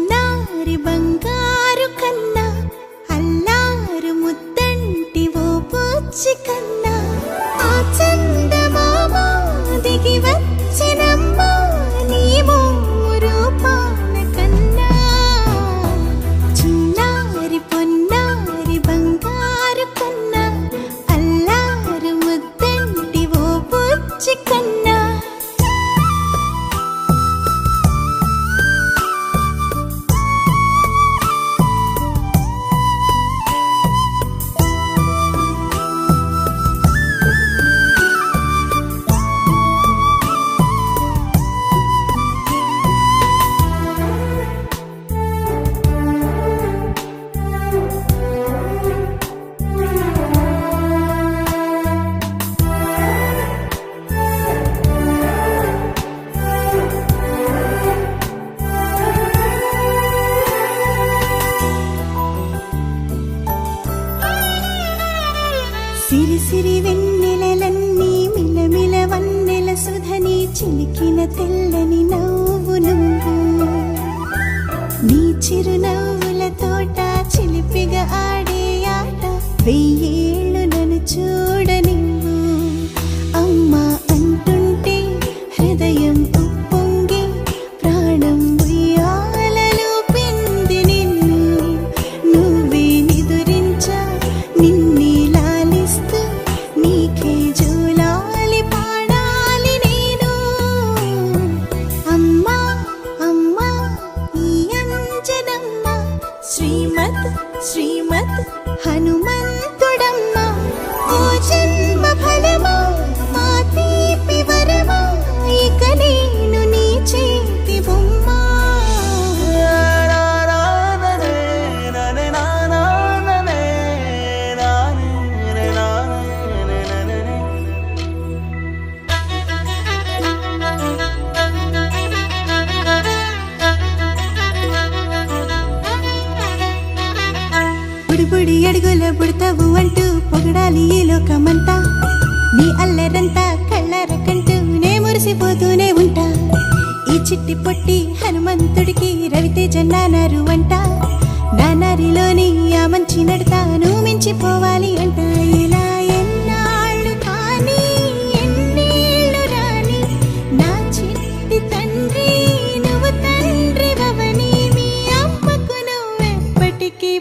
చిన్నారి బంగారు కన్నా అల్లారు ముద్దంటి ఓ పూచి కన్నా ఆ చందమామ దిగి వచ్చినమ్మా నీ రూపాల కన్నా చిన్నారి పొన్నారి బంగారు కన్నా అల్లారు ముద్దంటి ఓ పూచి కన్నా సిరి సిరి వెన్నెలలన్నీ మిలమిల వన్నెల సుధని చిలికిన తెల్లని నవ్వు నువ్వు నీ చిరునవ్వుల తోట చిలిపిగా ఆడే ఆట వెయ్యేళ్ళు నన్ను చూడనివ్వు అమ్మా అంటుంటే హృదయం ఉప్పొంగి ప్రాణం ఉయ్యాలలో పిండి నిన్ను నువ్వే నిదురించా నిన్నే నీకే జూలాలి పాడాలి నేను అమ్మా అమ్మా ఈ అంజనమ్మ శ్రీమత్ శ్రీమత్ హనుమంతుడమ్మ ఓ జన్మ ఫలమా మా తీపి వరమా ఇక నేను నీ చేతి బొమ్మ బుడి అడుగుల బుడతావు అంటూ పొగడాలి ఈ లోకమంతా నీ అల్లరంతా కళ్ళరకంటూ నే మురిసిపోతూనే ఉంటా ఈ చిట్టి పొట్టి హనుమంతుడికి రవితేజ నానారు అంట నానారిలోని ఆ మంచి నడతాను మించిపోవాలి అంట ఇలా ఎన్నాళ్ళు కానీ ఎన్నేళ్ళు రాని నా చిట్టి తండ్రి నువ్వు తండ్రి వవని మీ అమ్మకు నువ్వెప్పటికీ